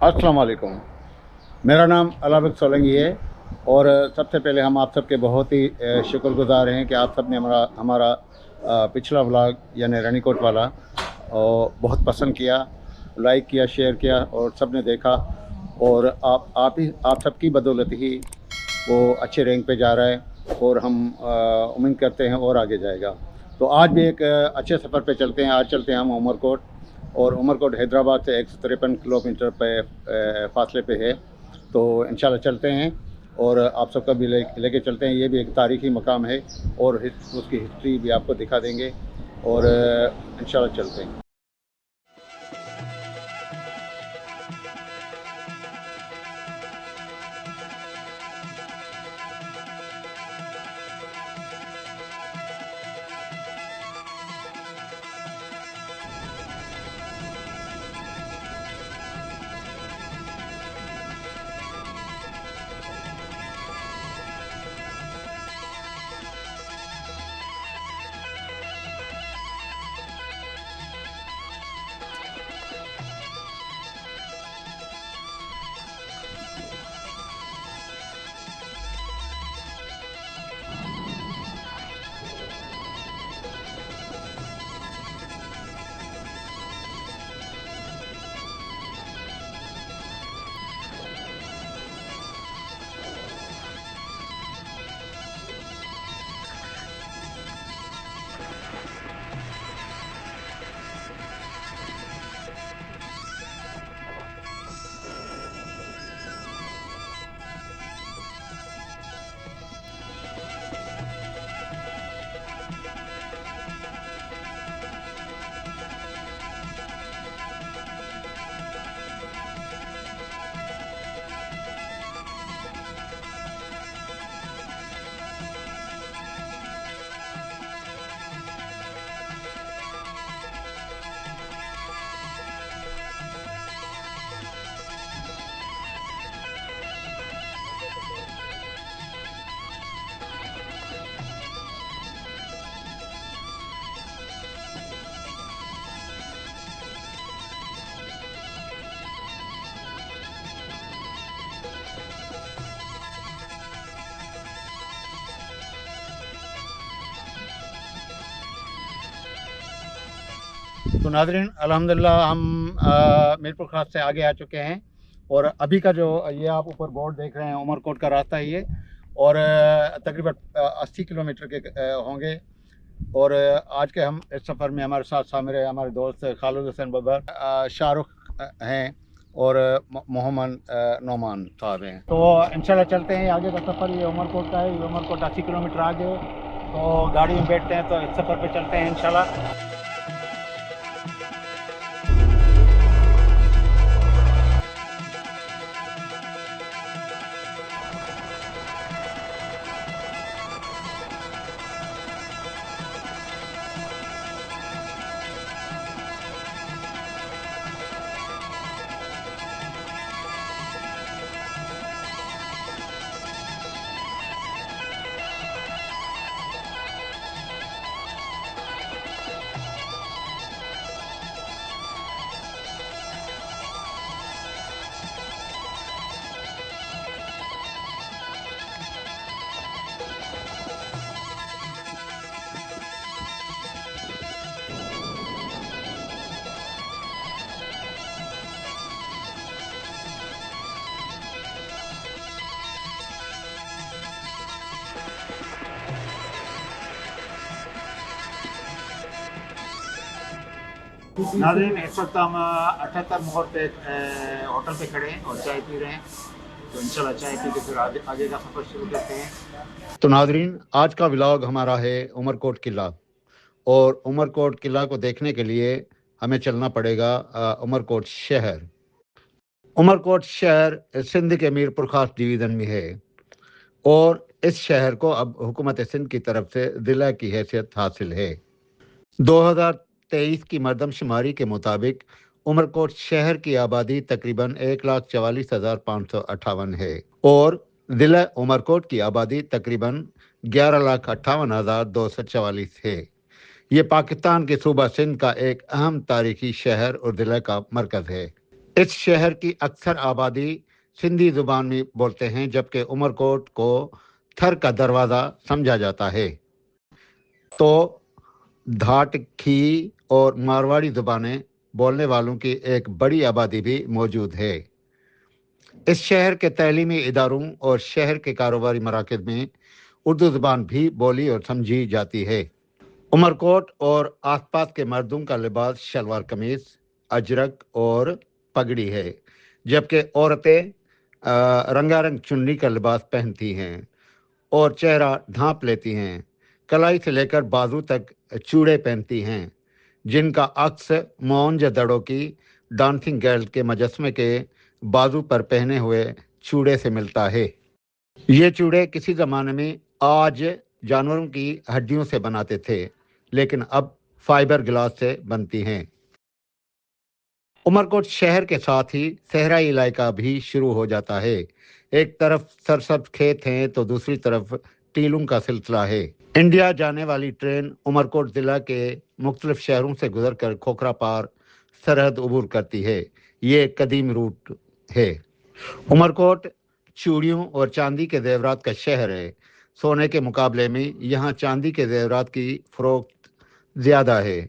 अस्सलाम वालेकुम। मेरा नाम अलाबक सोलंकी है और सबसे पहले हम आप सबके बहुत ही शुक्रगुज़ार हैं कि आप सब ने हमारा हमारा पिछला व्लॉग यानी रानीकोट वाला बहुत पसंद किया, लाइक किया, शेयर किया और सब ने देखा। और आप सबकी बदौलत ही वो अच्छे रैंक पे जा रहा है और हम उम्मीद करते हैं और आगे जाएगा। तो आज भी एक अच्छे सफ़र पे चलते हैं। आज चलते हैं हम उमरकोट, और उमरकोट हैदराबाद से 153 किलोमीटर पे फासले पे है। तो इंशाल्लाह चलते हैं और आप सबका भी लेके चलते हैं। ये भी एक तारीख़ी मकाम है और उसकी हिस्ट्री भी आपको दिखा देंगे और इंशाल्लाह चलते हैं। तो नाज़रीन, अल्हम्दुलिल्लाह हम मीरपुर खास से आगे आ चुके हैं और अभी का जो ये आप ऊपर बोर्ड देख रहे हैं, उमरकोट का रास्ता है ये। और तकरीबन 80 किलोमीटर के होंगे। और आज के हम इस सफ़र में हमारे साथ शामिल है हमारे दोस्त खालिद हुसैन बबर, शाहरुख हैं और मोहम्मद नोमान साहब हैं। तो इंशाल्लाह चलते हैं आगे का सफ़र। ये उमरकोट का है, ये उमरकोट 80 किलोमीटर आगे। तो गाड़ी में बैठते हैं तो इस सफ़र पे चलते हैं इंशाल्लाह। नाज़रीन, इस वक्त हम 78 मोड़ पे होटल पे खड़े हैं और चाय पी रहे हैं। तो इंशाल्लाह चाय पी के फिर आगे का सफ़र शुरू करते हैं। तो नाज़रीन, आज का व्लॉग हमारा है उमरकोट किला। और उमरकोट किला को देखने के लिए हमें चलना पड़ेगा उमरकोट शहर। उमरकोट शहर सिंध के मीरपुर खास डिवीज़न में है और इस शहर को अब हुकूमत सिंध की तरफ से ज़िला की हैसियत हासिल है। 2023 की मरदमशुमारी के मुताबिक उमरकोट शहर की आबादी तकरीबन 1,44,558 है और ज़िला उमरकोट की आबादी तकरीबन 11,58,244 है। ये पाकिस्तान के सूबा सिंध का एक अहम तारीखी शहर और ज़िला का मरकज़ है। इस शहर की अक्सर आबादी सिंधी जुबान में बोलते हैं, जबकि उमरकोट को थर का दरवाज़ा समझा जाता है। तो धाट, खी और मारवाड़ी जुबानें बोलने वालों की एक बड़ी आबादी भी मौजूद है। इस शहर के तैलीमी इदारों और शहर के कारोबारी मराकज़ में उर्दू ज़ुबान भी बोली और समझी जाती है। उमरकोट और आसपास के मर्दों का लिबास शलवार कमीज, अजरक और पगड़ी है, जबकि औरतें रंगारंग चुन्नी का लिबास पहनती हैं और चेहरा ढांप लेती हैं। कलाई से लेकर बाजू तक चूड़े पहनती हैं, जिनका अक्स मोहनजोदड़ो की डांसिंग गर्ल के मुजस्मे के बाजू पर पहने हुए चूड़े से मिलता है। ये चूड़े किसी ज़माने में आज जानवरों की हड्डियों से बनाते थे, लेकिन अब फाइबर ग्लास से बनती हैं। उमरकोट शहर के साथ ही सहराई इलाका भी शुरू हो जाता है। एक तरफ सरसब्ज खेत हैं तो दूसरी तरफ टीलों का सिलसिला है। इंडिया जाने वाली ट्रेन उमरकोट ज़िला के मुख्तलिफ शहरों से गुजरकर खोखरा पार सरहद अबूर करती है। ये एक कदीम रूट है। उमरकोट चूड़ियों और चांदी के जेवरात का शहर है। सोने के मुकाबले में यहाँ चांदी के जेवरात की फरोख्त ज़्यादा है।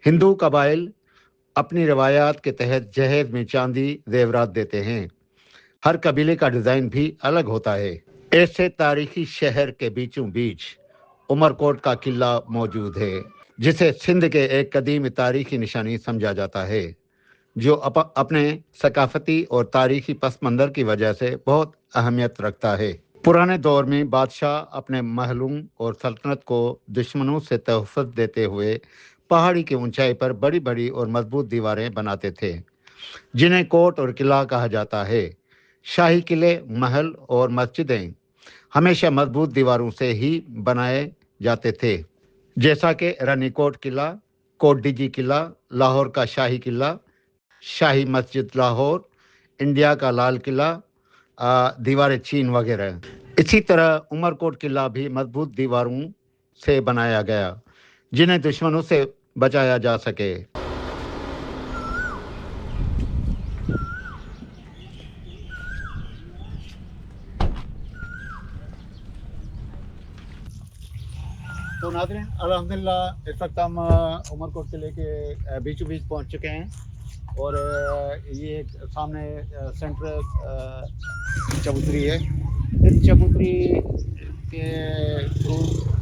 हिंदू कबाइल अपनी रवायात के तहत जहेज में चांदी जेवरात देते हैं। हर कबीले का डिज़ाइन भी अलग होता है। ऐसे तारीखी शहर के बीचों बीच उमरकोट का किला मौजूद है, जिसे सिंध के एक कदीम तारीखी निशानी समझा जाता है, जो अपने सकाफती और तारीखी पस मंज़र की वजह से बहुत अहमियत रखता है। पुराने दौर में बादशाह अपने महलों और सल्तनत को दुश्मनों से तहफ़्फ़ुज़ देते हुए पहाड़ी की ऊंचाई पर बड़ी बड़ी और मजबूत दीवारें बनाते थे, जिन्हें कोट और किला कहा जाता है। शाही किले, महल और मस्जिदें हमेशा मजबूत दीवारों से ही बनाए जाते थे, जैसा कि रानीकोट किला, कोट डीजी किला, लाहौर का शाही किला, शाही मस्जिद लाहौर, इंडिया का लाल किला, दीवार चीन वगैरह। इसी तरह उमरकोट किला भी मजबूत दीवारों से बनाया गया, जिन्हें दुश्मनों से बचाया जा सके। तो नाज़रीन, अल्हम्दुलिल्लाह इस वक्त हम उमरकोट किले के बीचों बीच पहुंच चुके हैं और ये सामने सेंट्रल चबूतरी है। इस चबूतरी के थ्रू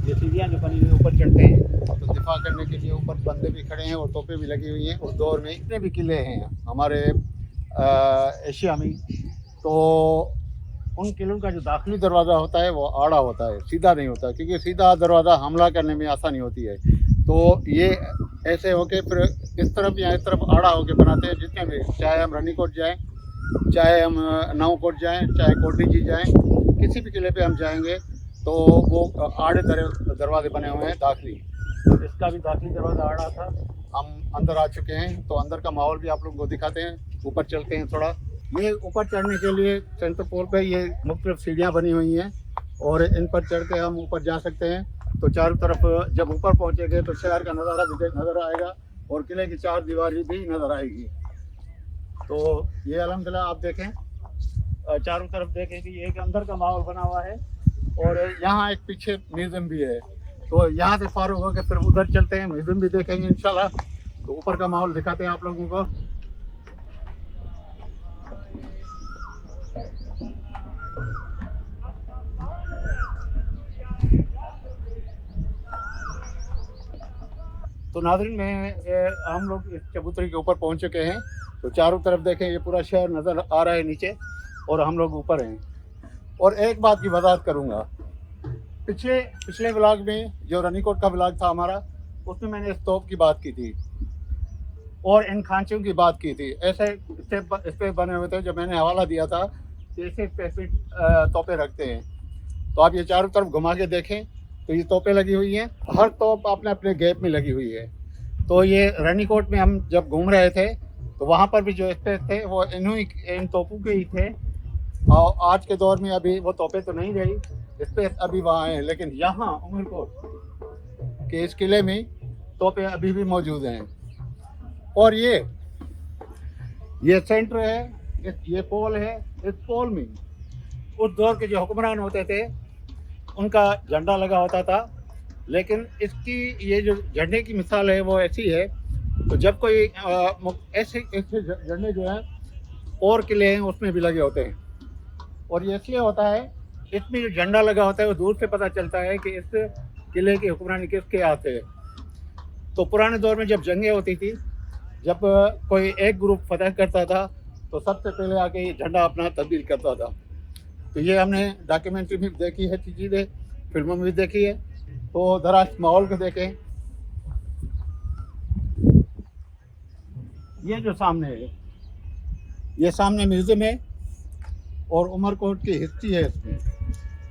ये सीढ़ियाँ जो बनी हुई ऊपर चढ़ते हैं, तो दिफा करने के लिए ऊपर बंदे भी खड़े हैं और तोपें भी लगी हुई हैं। उस दौर में इतने भी किले हैं हमारे एशिया में, तो उन किलों का जो दाखिली दरवाज़ा होता है वो आड़ा होता है, सीधा नहीं होता, क्योंकि सीधा दरवाज़ा हमला करने में आसानी होती है। तो ये ऐसे होके फिर इस तरफ या इस तरफ आड़ा होके बनाते हैं। जितने भी, चाहे हम रानीकोट जाएं, चाहे हम नौकोट जाएं, चाहे कोटी जी जाएं, किसी भी किले पे हम जाएंगे तो वो आड़े दरवाजे बने हुए हैं दाखिली। इसका भी दाखिली दरवाज़ा आड़ा था। हम अंदर आ चुके हैं, तो अंदर का माहौल भी आप लोगों को दिखाते हैं। ऊपर चलते हैं थोड़ा। ये ऊपर चढ़ने के लिए सेंटर पोल पे ये मुख्तलिफ सीढ़ियाँ बनी हुई हैं और इन पर चढ़ के हम ऊपर जा सकते हैं। तो चारों तरफ जब ऊपर पहुँचेंगे तो शहर का नज़ारा भी नज़र आएगा और किले की चार दीवारी भी नज़र आएगी। तो ये अल्हम्दुलिल्लाह आप देखें, चारों तरफ देखें कि एक अंदर का माहौल बना हुआ है और यहाँ एक पीछे म्यूज़ियम भी है। तो यहाँ से फारूक होकर फिर उधर चलते हैं, म्यूज़ियम भी देखेंगे इंशाल्लाह। तो ऊपर का माहौल दिखाते हैं आप लोगों को। तो नाज़रीन, हम लोग इस चबूतरी के ऊपर पहुंच चुके हैं। तो चारों तरफ देखें, ये पूरा शहर नज़र आ रहा है नीचे और हम लोग ऊपर हैं। और एक बात की वजाहत करूंगा, पिछले व्लॉग में जो रानीकोट का व्लॉग था हमारा, उसमें मैंने इस तोप की बात की थी और इन खांचों की बात की थी। ऐसे इस पे बने हुए थे, जो मैंने हवाला दिया था कि ऐसे स्पेसिफिक तोपें रखते हैं। तो आप ये चारों तरफ घुमा के देखें तो ये तोपें लगी हुई हैं। हर तोप अपने अपने गैप में लगी हुई है। तो ये रानीकोट में हम जब घूम रहे थे तो वहाँ पर भी जो स्पेस थे वो इन तोपों के ही थे। और आज के दौर में अभी वो तोपें तो नहीं रही, स्पेस अभी वहाँ है, लेकिन यहाँ उमरकोट के इस किले में तोपें अभी भी मौजूद हैं। और ये सेंटर है, ये पोल है। इस पोल में उस दौर के जो हुक्मरान होते थे उनका झंडा लगा होता था। लेकिन इसकी ये जो झंडे की मिसाल है वो ऐसी है, तो जब कोई ऐसे ऐसे झंडे जो हैं और किले हैं उसमें भी लगे होते हैं। और ये इसलिए होता है, इसमें जो झंडा लगा होता है वो दूर से पता चलता है कि इस किले की हुक्मरानी किसके हाथ है। तो पुराने दौर में जब जंगें होती थी, जब कोई एक ग्रुप फतह करता था तो सबसे पहले आके ये झंडा अपना तब्दील करता था। तो ये हमने डॉक्यूमेंट्री में देखी है चीज़ें, फिल्मों में भी देखी है। तो ज़रा इस माहौल को देखें। ये जो सामने है, ये सामने म्यूज़ियम है और उमरकोट की हिस्ट्री है इसमें।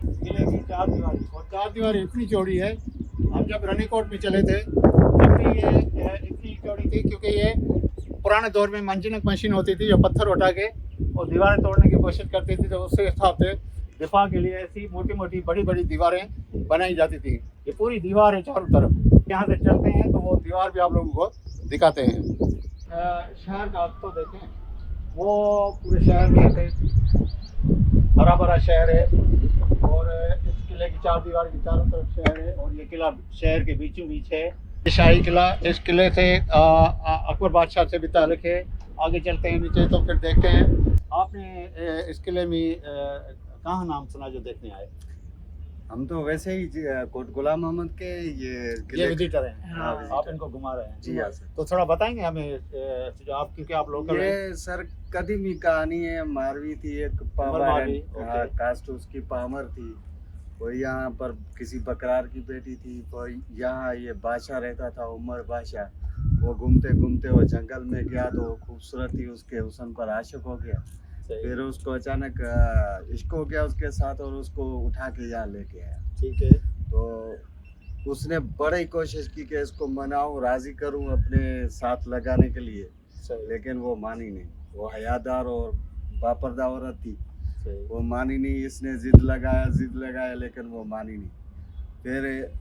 किले की चार दीवारी, और चार दीवारी इतनी चौड़ी है। हम जब रनीकोट में चले थे तब भी ये इतनी चौड़ी थी, क्योंकि ये पुराने दौर में मंजीनक मशीन होती थी जो पत्थर उठा के और दीवारें तोड़ने की कोशिश करती थी। तो उसके हिसाब से दिफा के लिए ऐसी मोटी मोटी बड़ी बड़ी दीवारें बनाई जाती थी। ये पूरी दीवार है चारों तरफ। यहाँ से चलते हैं तो वो दीवार भी आप लोगों को दिखाते हैं। शहर का आप तो देखें, वो पूरे शहर में ऐसे हरा भरा शहर है और इस किले की चार दीवार के चारों तरफ शहर है और ये किला शहर के बीचों बीच है। शाही किला, इस किले से अकबर बादशाह से भी ताल्लुक़ है। आगे चलते हैं नीचे तो फिर देखते हैं। आपने इस किले में कहाँ नाम सुना जो देखने आए? हम तो वैसे ही कोट गुलाम मोहम्मद के ये विजिटर हैं। हाँ, आप इनको घुमा रहे हैं। जी हाँ सर। तो थोड़ा बताएंगे हमें, जो आप, क्योंकि आप लोकल हैं। ये सर कदीमी कहानी है। मारवी थी एक पावर, कास्ट उसकी पामर थी। वो यहाँ पर किसी बकरार की बेटी थी। वो यहाँ ये बादशाह रहता था, उमर बादशाह। वो घूमते घूमते वो जंगल में गया तो खूबसूरत थी, उसके हुस्न पर आशिक हो गया। फिर उसको अचानक इश्क हो गया उसके साथ और उसको उठा के यहाँ लेके आया। ठीक है। तो उसने बड़ी कोशिश की कि इसको मनाऊं, राजी करूं अपने साथ लगाने के लिए, लेकिन वो मानी नहीं। वो हयादार और बापर्दा औरत थी, वो मानी नहीं। इसने जिद लगाया लेकिन वो मानी नहीं। फिर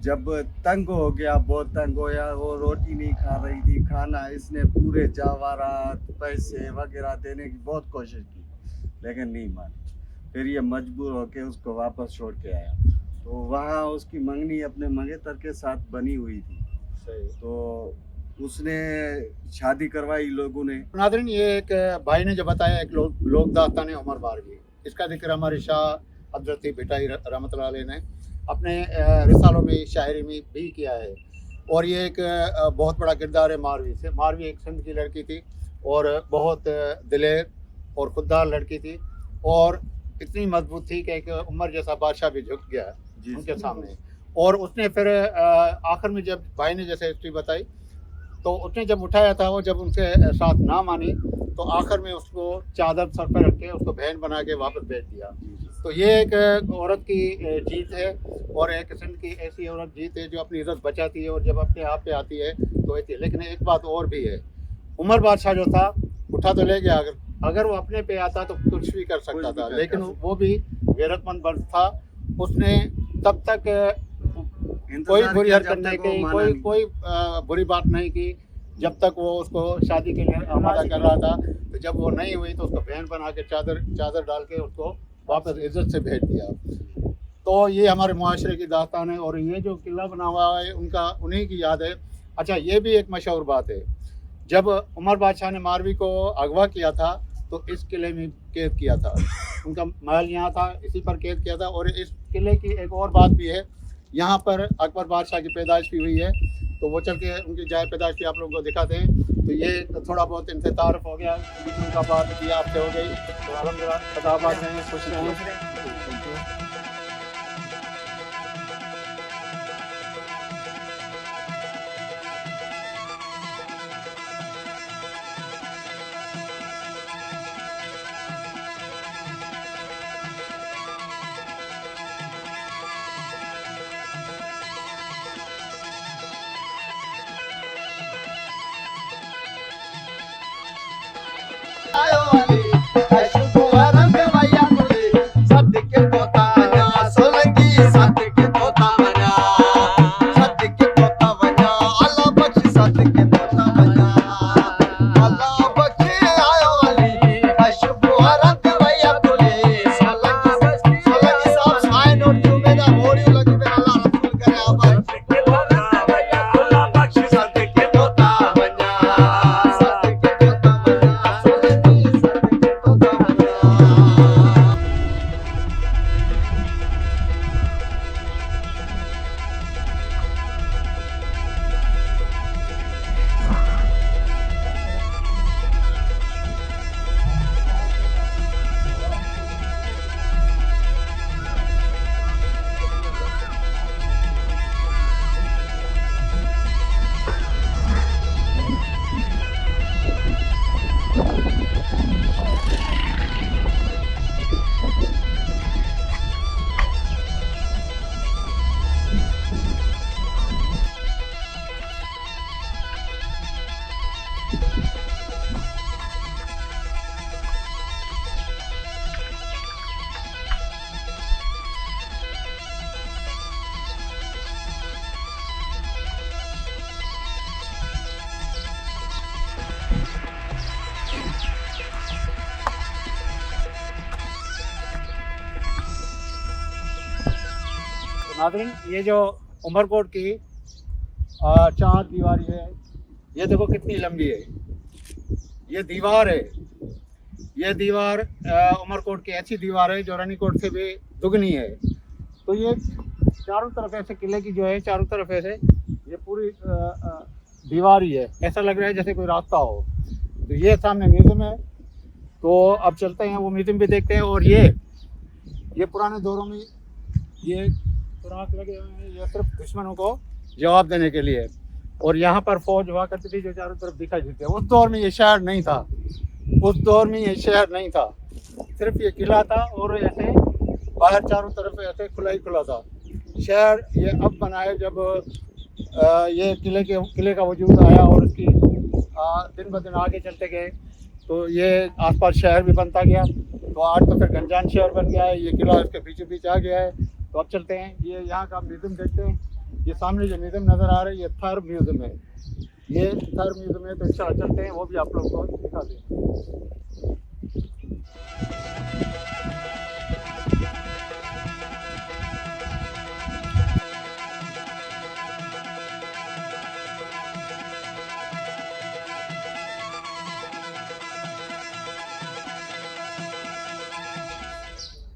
जब तंग हो गया, बहुत तंग होया, वो रोटी नहीं खा रही थी, खाना, इसने पूरे जवाहरात पैसे वगैरह देने की बहुत कोशिश की लेकिन नहीं मानी। फिर ये मजबूर होके उसको वापस छोड़ के आया। तो वहाँ उसकी मंगनी अपने मंगेतर के साथ बनी हुई थी। तो उसने शादी करवाई लोगों ने। नाज़रीन, ये एक भाई ने जो बताया, एक लोक दास्तान है उमर बारवी। इसका जिक्र हमारे शाह हज़रत भिटाई रहमतुल्लाह अलैह ने अपने रिसालों में, शायरी में भी किया है। और ये एक बहुत बड़ा किरदार है मारवी से। मारवी एक सिंध की लड़की थी और बहुत दिलेर और खुददार लड़की थी और इतनी मजबूत थी कि एक उमर जैसा बादशाह भी झुक गया उनके सामने। और उसने फिर आखिर में जब भाई ने जैसे हिस्ट्री बताई, तो उसने जब उठाया था, वो जब उनके साथ ना मानी तो आखिर में उसको चादर सर पर रख के उसको बहन बना के वापस भेज दिया। तो ये एक औरत की जीत है और एक किस्म की ऐसी औरत जीत है जो अपनी इज्जत बचाती है और जब अपने आप पे आती है तो ऐसी। लेकिन एक बात और भी है, उमर बादशाह जो था उठा तो ले गया, अगर वो अपने पे आता तो कुछ भी कर सकता था, लेकिन वो भी गैरतमंद मर्द था। उसने तब तक कोई बुरी हरकत नहीं की, कोई बुरी बात नहीं की जब तक वो उसको शादी के लिए आमादा कर रहा था। तो जब वो नहीं हुई तो उसको बहन बना के चादर डाल के उसको वापस इज्जत से भेज दिया। तो ये हमारे मुआशरे की दास्तान है और ये जो किला बना हुआ है उनका, उन्हीं की याद है। अच्छा, ये भी एक मशहूर बात है, जब उमर बादशाह ने मारवी को अगवा किया था तो इस किले में कैद किया था। उनका महल यहाँ था, इसी पर कैद किया था। और इस किले की एक और बात भी है, यहाँ पर अकबर बादशाह की पैदाइश भी हुई है। तो वो चल के उनकी जाए पैदाइश भी आप लोगों को दिखाते हैं। तो ये थोड़ा बहुत इनसे तारुफ हो गया, उनका बात भी आपसे हो गई। तो अलहम्दुलिल्लाह खदाबाद हैं, खुश रहें। आयो अली, अशुभ रंग मैया तुझे सब दिखे तोता। नाज़रीन, ये जो उमरकोट की चार दीवारी है, ये देखो कितनी लंबी है। ये दीवार है, ये दीवार उमरकोट की ऐसी दीवार है जो रानीकोट से भी दुगनी है। तो ये चारों तरफ ऐसे किले की जो है, चारों तरफ ऐसे ये पूरी दीवार ही है। ऐसा लग रहा है जैसे कोई रास्ता हो। तो ये सामने म्यूज़ियम है, तो अब चलते हैं, वो म्यूज़ियम भी देखते हैं। और ये पुराने दौरों में ये सुराख लगे हुए हैं, ये सिर्फ दुश्मनों को जवाब देने के लिए। और यहाँ पर फौज हुआ करती थी जो चारों तरफ दिखाई देती है। उस दौर में ये शहर नहीं था, उस दौर में ये शहर नहीं था, सिर्फ ये किला था और ऐसे बाहर चारों तरफ ऐसे खुला ही खुला था। शहर ये अब बना है जब ये किले का वजूद आया और उसकी दिन ब दिन आगे चलते गए तो ये आसपास शहर भी बनता गया। तो आज तो फिर गंजान शहर बन गया है, ये किला इसके बीचों बीच आ गया है। तो अब चलते हैं, ये यहाँ का म्यूज़ियम देखते हैं। ये सामने जो म्यूज़ियम नज़र आ रहा है ये थर म्यूज़ियम है, ये थर म्यूज़ियम है। तो इंशाल्लाह चलते हैं, वो भी आप लोगों को दिखा दें।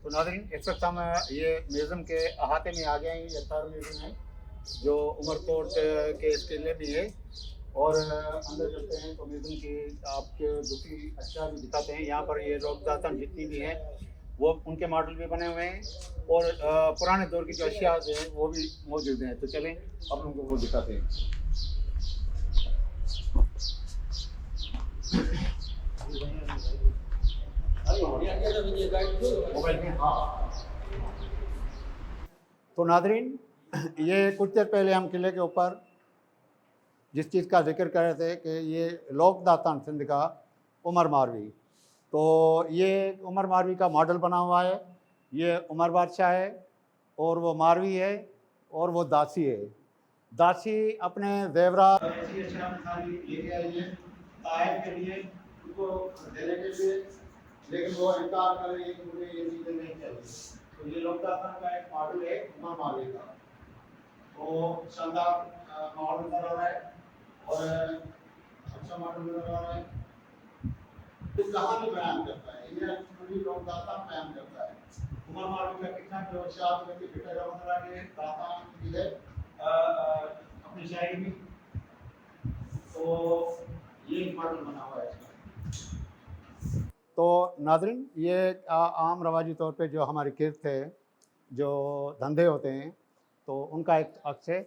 तो नाज़रीन, इस वक्त हम ये म्यूज़ियम के अहाते में आ गए हैं। ये थर म्यूज़ियम है जो उमरकोट के इस किले में है। और अंदर चलते हैं तो म्यूज़ियम की आपके दूसरी अच्छा भी दिखाते हैं। यहाँ पर ये रोक दातन जितनी भी हैं वो उनके मॉडल भी बने हुए हैं और पुराने दौर की जो अशिया हैं वो भी मौजूद हैं। तो चलें अब उनको वो दिखाते हैं। मोबाइल में, हाँ। तो नाज़रीन, ये कुछ देर पहले हम किले के ऊपर जिस चीज़ का जिक्र कर रहे थे कि ये लोक दातान सिंध का उमर मारवी, तो ये उमर मारवी का मॉडल बना हुआ है। ये उमर बादशाह है और वो मारवी है और वो दासी है। दासी अपने जेवरात लेके आई है ताइफ के लिए, उनको देने के लिए, लेकिन वो इनकार कर रही है कि मुझे ये चीज़ें नहीं चाहिए। तो ये लोक दातान का एक मॉडल है उमर मारवी का। तो शानदार मॉडल नजर आ रहा है और अच्छा मॉडल नजर आ रहा है। तो कहानी बयान करता है, ये पूरी लोक दातान बयान करता है। उमर मारवी का कितना जो शाद में भी बेटा नजर आ गए दातान की है अपनी शायरी में। तो ये मॉडल बना हुआ है इसका। तो नाज़रीन, ये आम रवाजी तौर पे जो हमारे किर्त है, जो धंधे होते हैं, तो उनका एक अक्स है।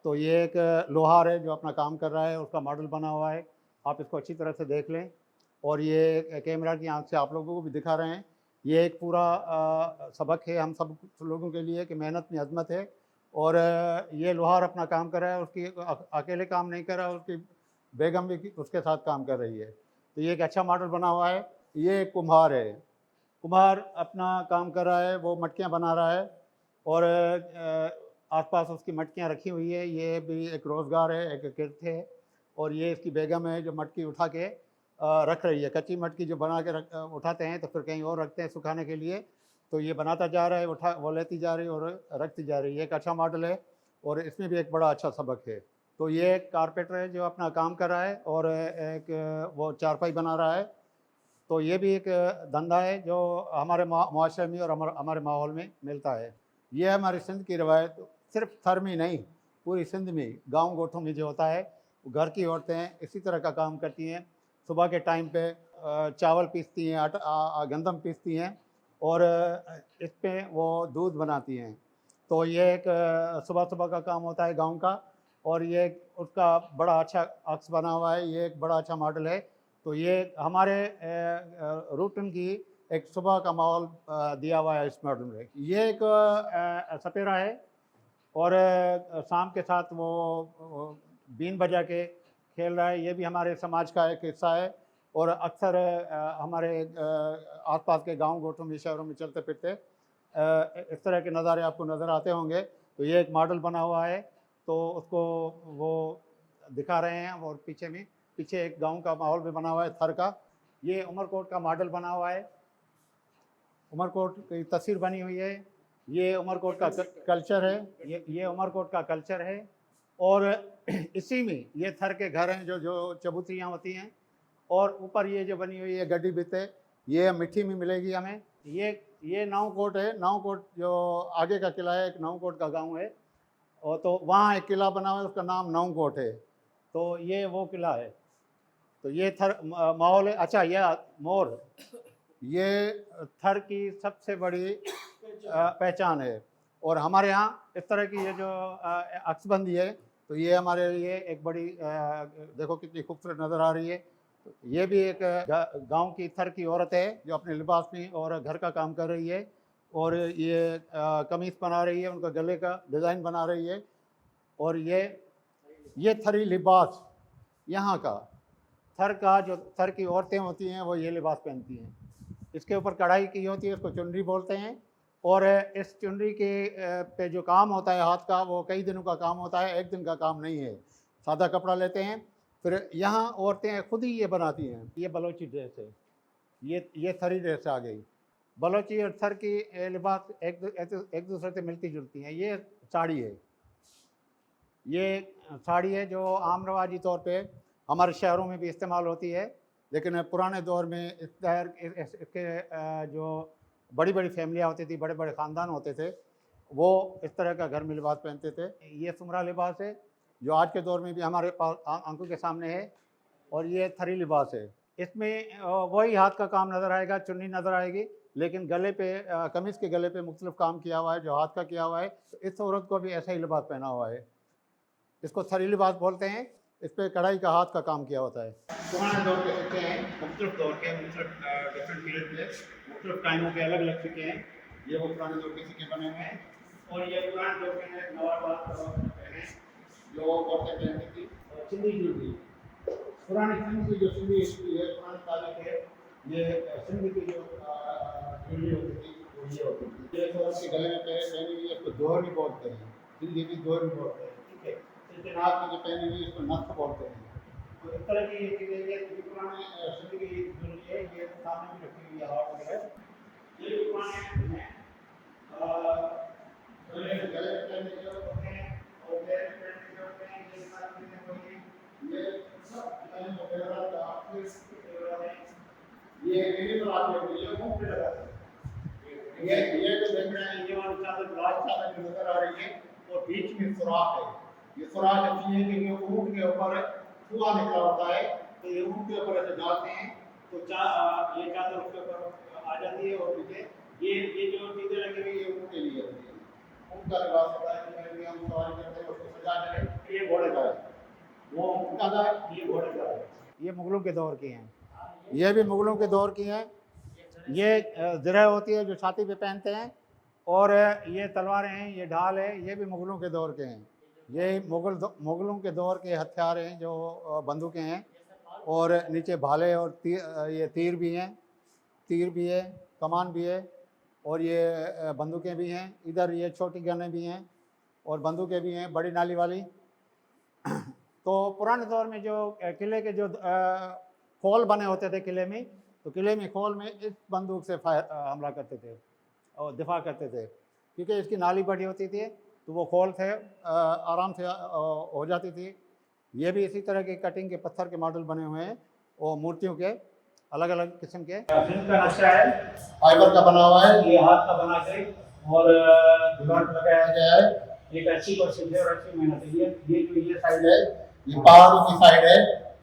तो ये एक लोहार है जो अपना काम कर रहा है, उसका मॉडल बना हुआ है। आप इसको अच्छी तरह से देख लें। और ये कैमरा की आंख से आप लोगों को भी दिखा रहे हैं। ये एक पूरा सबक है हम सब लोगों के लिए कि मेहनत में अजमत है। और ये लोहार अपना काम कर रहा है, उसकी अकेले काम नहीं कर रहा है, उसकी बेगम भी उसके साथ काम कर रही है। तो ये एक अच्छा मॉडल बना हुआ है। ये एक कुम्हार है, कुम्हार अपना काम कर रहा है, वो मटकियाँ बना रहा है और आसपास उसकी मटकियाँ रखी हुई है। ये भी एक रोज़गार है, एक किर्त है। और ये इसकी बेगम है जो मटकी उठा के रख रही है। कच्ची मटकी जो बना के उठाते हैं तो फिर कहीं और रखते हैं सुखाने के लिए। तो ये बनाता जा रहा है, वो लेती जा रही है और रखती जा रही है। एक अच्छा मॉडल है और इसमें भी एक बड़ा अच्छा सबक है। तो ये एक कारपेंटर है जो अपना काम कर रहा है और एक वो चारपाई बना रहा है। तो ये भी एक धंधा है जो हमारे मुआशरे में और हमारे माहौल में मिलता है। ये हमारी सिंध की रवायत, सिर्फ थर में नहीं पूरी सिंध में गांव गोठों में जो होता है, घर की औरतें इसी तरह का काम करती हैं। सुबह के टाइम पे चावल पीसती हैं, आटा गंदम पीसती हैं और इस पे वो दूध बनाती हैं। तो ये एक सुबह सुबह का काम होता है गांव का। और ये उसका बड़ा अच्छा अक्स बना हुआ है, ये एक बड़ा अच्छा मॉडल है। तो ये हमारे रूटीन की एक सुबह का माहौल दिया हुआ है इस मॉडल में। ये एक सपेरा है और शाम के साथ वो बीन बजा के खेल रहा है। ये भी हमारे समाज का एक हिस्सा है और अक्सर हमारे आसपास के गांव गोठों में, शहरों में चलते फिरते इस तरह के नज़ारे आपको नज़र आते होंगे। तो ये एक मॉडल बना हुआ है, तो उसको वो दिखा रहे हैं। और पीछे एक गांव का माहौल भी बना हुआ है थर का। ये उमरकोट का मॉडल बना हुआ है, उमरकोट की तस्वीर बनी हुई है। ये उमरकोट का कल्चर है, ये उमरकोट का कल्चर है। और इसी में ये थर के घर हैं जो चबूतरियाँ होती हैं, और ऊपर ये जो बनी हुई है गड्डी भित्ते, ये मिट्टी में मिलेगी हमें। ये नावकोट है, नावकोट जो आगे का किला है, एक नावकोट का गांव है, और तो वहाँ एक किला बना हुआ है, उसका नाम नावकोट है। तो ये वो किला है। तो ये थर माहौल है। अच्छा, ये मोर, ये थर की सबसे बड़ी पहचान है। और हमारे यहाँ इस तरह की ये जो अक्सबंदी है, तो ये हमारे लिए एक बड़ी देखो कितनी खूबसूरत नज़र आ रही है। तो ये भी एक गांव की थर की औरत है जो अपने लिबास में और घर का काम कर रही है, और ये कमीज बना रही है, उनका गले का डिज़ाइन बना रही है। और ये थरी लिबास यहाँ का, थर का जो थर की औरतें होती हैं वो ये लिबास पहनती हैं। इसके ऊपर कढ़ाई की होती है, इसको चुनरी बोलते हैं। और इस चुनरी के पे जो काम होता है हाथ का, वो कई दिनों का काम होता है, एक दिन का काम नहीं है। सादा कपड़ा लेते हैं, फिर यहाँ औरतें खुद ही ये बनाती हैं। ये बलोची ड्रेस है, ये थरी ड्रेस आ गई। बलोची और थर की लिबास एक दूसरे से मिलती जुलती हैं। ये साड़ी है, ये साड़ी है जो आम रवाजी तौर पे हमारे शहरों में भी इस्तेमाल होती है, लेकिन पुराने दौर में इसके जो बड़ी बड़ी फैमिलियाँ होती थी, बड़े बड़े ख़ानदान होते थे, वो इस तरह का घर में लिबास पहनते थे। ये सुमरा लिबास है जो आज के दौर में भी हमारे पास आंखों के सामने है, और ये थरी लिबास है। इसमें वही हाथ का काम नज़र आएगा, चुन्नी नज़र आएगी, लेकिन गले पे कमीज़ के गले पे मुख्तलिफ काम किया हुआ है जो हाथ का किया हुआ है। तो इस औरत को भी ऐसा ही लिबास पहना हुआ है, इसको थरी लिबास बोलते हैं। इस पर कढ़ाई का हाथ का काम किया होता है। पुराने दौर के सिक्के हैं, मुख्तलिफ दौर के, मुख्तलिफ डिफरेंट पीरियड के, मुख्तलिफ टाइमों के अलग अलग सिक्के हैं। ये वो पुराने दौर के सिक्के बने हुए हैं। और ये पुराने दौर के हैं नवाब हैं जो औरतें पहनती थी। सिंधी ज्वेलरी, पुरानी सिंध की जो सिंधी हिस्ट्री है, पुराने तारीख है, ये सिंध की जो ज्वेलरी होती थी वो ये होती थी। ये औरत के गले में पहनी हुई है, इसको दोहरी बोलते हैं, सिंधी की दोहरी बोलते हैं, ठीक है। इसके नाक में जो पहनी हुई है इसको नथ बोलते हैं। तो इस तरह की चीज़ें, ये पुराने सिंध की ज्वेलरी है, ये सामने भी रखी हुई है हाथ वगैरह। ये भी पुराने हैं, गले में पहनने के होते हैं और पैर में पहनने के होते हैं। ये सारी चीज़ें होती हैं, ये सब पहन वगैरह का आपके है। ये मेरी तो आप लोग ये मुंह पे लगाते हैं। ये जो देख रहे हैं, ये वाली चादर लाल चादर जो नजर आ रही है, और बीच में सुराख है। ये सुराख इसलिए कि ये ऊँट के ऊपर धुआं निकला होता है, तो ये ऊँट के ऊपर ऐसे डालते हैं तो ये चादर उसके ऊपर आ जाती है। और पीछे ये जो चीज़ें लगी हुई है ऊँट के लिए होती है। ऊँट का लिबास होता है, जिसमें हम सवारी करते हैं उसको सजा के। ये घोड़े का है, वो ऊँट का था, ये घोड़े का है। ये मुगलों के दौर की हैं, ये भी मुगलों के दौर की हैं। ये ज़रा होती है जो छाती पे पहनते हैं, और ये तलवारें हैं, ये ढाल है, ये भी मुगलों के दौर के हैं। ये मुगलों के दौर के हथियार हैं जो बंदूकें हैं, और नीचे भाले और ये तीर भी हैं, तीर भी है, कमान भी है, और ये बंदूकें भी हैं। इधर ये छोटी गनें भी हैं और बंदूकें भी हैं, बड़ी नाली वाली। तो पुराने दौर में जो किले के जो खोल बने होते थे किले में, तो किले में खोल में इस बंदूक से हमला करते थे और दिफा करते थे, क्योंकि इसकी नाली बड़ी होती थी, तो वो खोल थे आराम से हो जाती थी। ये भी इसी तरह के कटिंग के पत्थर के मॉडल बने हुए हैं, और मूर्तियों के अलग अलग किस्म के। का नक्शा है, फाइबर का बना हुआ है, ये हाथ का बना के और दीवार पर लगाया गया है। एक 80% है और 80 मेहनत है। ये जो ये साइड है, ये पहाड़ों की साइड है,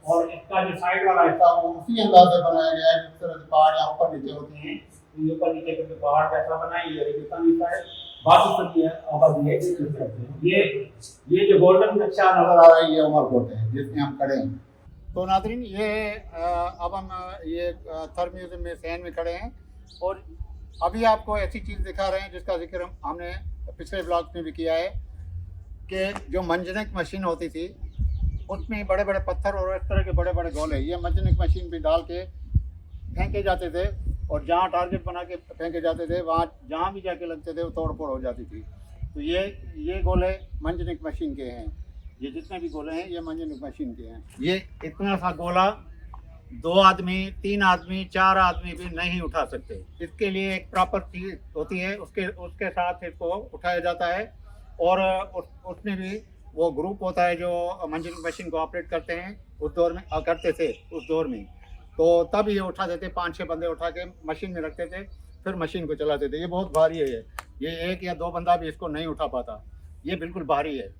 और इसका जो साइड वाला हिस्सा वो उसी अंदाज से बनाया गया है जिस तरह से पहाड़ यहाँ ऊपर नीचे होते हैं। तो ये ऊपर नीचे करके पहाड़ कैसा बना है, ये रेगिस्तान हिस्सा है, बाकी सब ये आबादी है। ये जो गोल्डन नक्शा नजर आ रहा है, ये उमरकोट है जिसमें हम खड़े हैं। तो नाज़रीन, ये अब हम ये थर म्यूजियम में सैन में खड़े हैं, और अभी आपको ऐसी चीज़ दिखा रहे हैं जिसका जिक्र हमने पिछले ब्लॉग में भी किया है, कि जो मंजनिक मशीन होती थी उसमें बड़े बड़े पत्थर और इस तरह के बड़े बड़े गोले ये मंजनिक मशीन पे डाल के फेंके जाते थे, और जहाँ टारगेट बना के फेंके जाते थे वहाँ जहाँ भी जाके लगते थे वो तोड़ फोड़ हो जाती थी। तो ये गोले मंजनिक मशीन के हैं। ये जितने भी गोले हैं ये मंजनिक मशीन के हैं। ये इतना सा गोला 2 आदमी, 3 आदमी, 4 आदमी भी नहीं उठा सकते। इसके लिए एक प्रॉपर चीज होती है, उसके उसके साथ इसको उठाया जाता है। और उसमें भी वो ग्रुप होता है जो मंजिल मशीन को ऑपरेट करते हैं, उस दौर में करते थे उस दौर में। तो तब ये उठा देते, 5-6 बंदे उठा के मशीन में रखते थे, फिर मशीन को चलाते थे। ये बहुत भारी है, ये 1 या 2 बंदा भी इसको नहीं उठा पाता, ये बिल्कुल भारी है।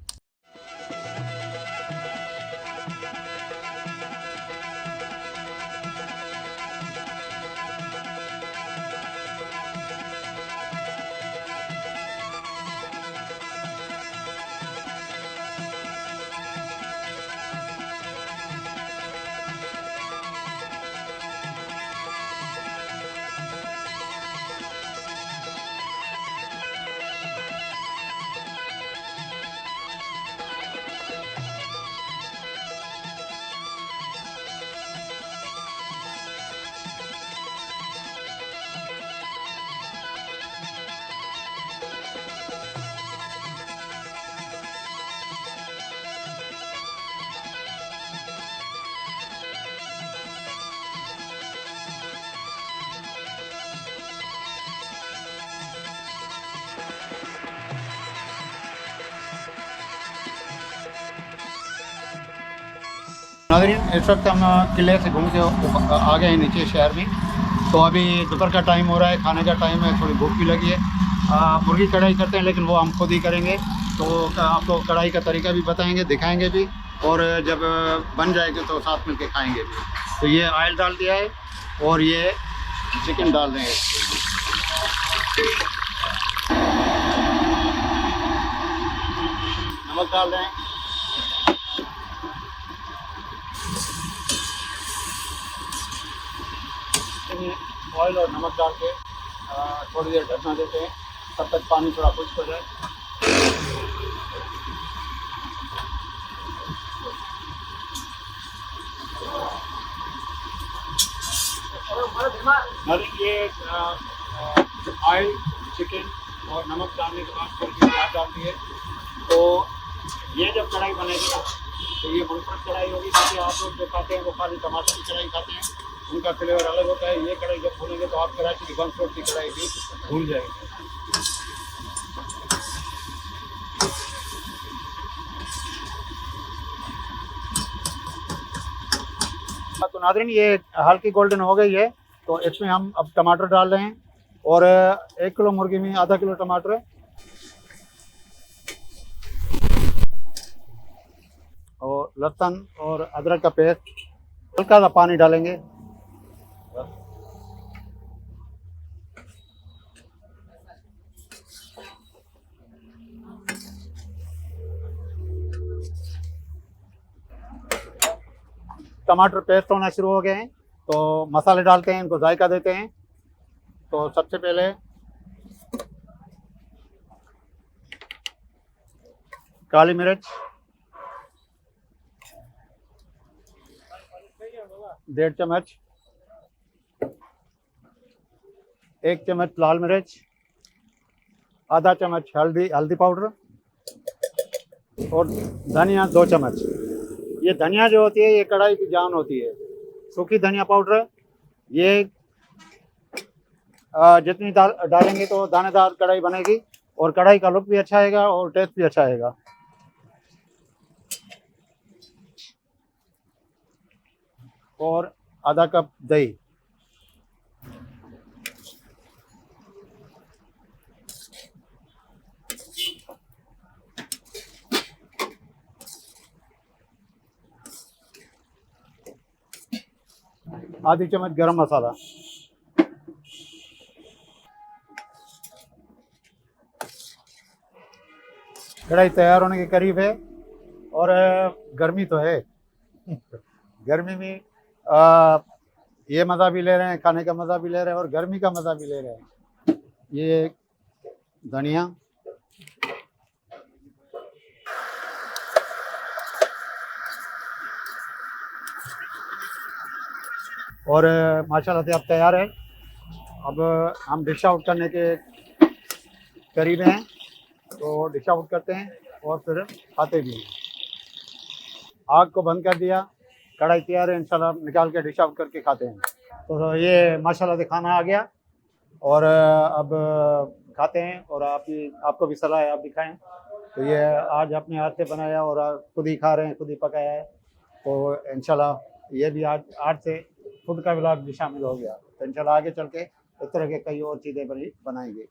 नाज़रीन, इस वक्त हम किले से घूम के आ गए हैं नीचे शहर में। तो अभी दोपहर का टाइम हो रहा है, खाने का टाइम है, थोड़ी भूख भी लगी है। मुर्गी कढ़ाई करते हैं, लेकिन वो हम खुद ही करेंगे। तो आपको कढ़ाई का तरीका भी बताएंगे, दिखाएंगे भी, और जब बन जाएगी तो साथ मिल के खाएँगे भी। तो ये ऑयल डाल दिया है और ये चिकन डाल देंगे। नमक डाल दें, ऑयल और नमक डाल के थोड़ी देर ढकना देते हैं, तब तक पानी थोड़ा खुश्क हो जाए। ये ऑयल, चिकन और नमक डालने के बाद थोड़ी देर प्याज डाल दिए। तो ये जब कढ़ाई बनेगी ना, तो ये मुनफरद कढ़ाई होगी, क्योंकि आप लोग जो खाते हैं वो खाली टमाटर की कढ़ाई खाते हैं, उनका फ्लेवर अलग होता है। ये कढ़ाई जब भूनेंगे तो आप कराची की बंसोड़ की कढ़ाई भी भूल जाएगी। तो नाज़रीन, ये हल्की गोल्डन हो गई है, तो इसमें हम अब टमाटर डाल रहे हैं। और 1 किलो मुर्गी में आधा किलो टमाटर है, और लहसुन और अदरक का पेस्ट, हल्का सा पानी डालेंगे। टमाटर पेस्ट होना शुरू हो गए हैं, तो मसाले डालते हैं, इनको जायका देते हैं। तो सबसे पहले काली मिर्च 1.5 चम्मच, 1 चम्मच लाल मिर्च, आधा चम्मच हल्दी पाउडर, और धनिया 2 चम्मच। ये धनिया जो होती है ये कढ़ाई की जान होती है। सूखी धनिया पाउडर, ये जितनी डालेंगे तो दानेदार कढ़ाई बनेगी, और कढ़ाई का लुक भी अच्छा आएगा और टेस्ट भी अच्छा आएगा। और आधा कप दही, आधी चम्मच गरम मसाला, कढ़ाई तैयार होने के करीब है। और गर्मी तो है गर्मी में ये मज़ा भी ले रहे हैं, खाने का मज़ा भी ले रहे हैं, और गर्मी का मज़ा भी ले रहे हैं। ये धनिया, और माशाल्लाह से अब तैयार है। अब हम डिश आउट करने के करीब हैं, तो डिश आउट करते हैं और फिर खाते भी हैं। आग को बंद कर दिया, कढ़ाई तैयार है, इंशाल्लाह निकाल के डिश आउट करके खाते हैं। तो ये माशाल्लाह से खाना आ गया और अब खाते हैं और आपको भी सलाह है आप भी खाएं। तो ये आज अपने हाथ से बनाया और खुद ही खा रहे हैं, खुद ही पकाया है। तो इंशाल्लाह ये भी आज से खुद का व्लॉग भी शामिल हो गया। तो इंशाल्लाह आगे चल के इस तरह के कई और चीज़ें बनाएंगे।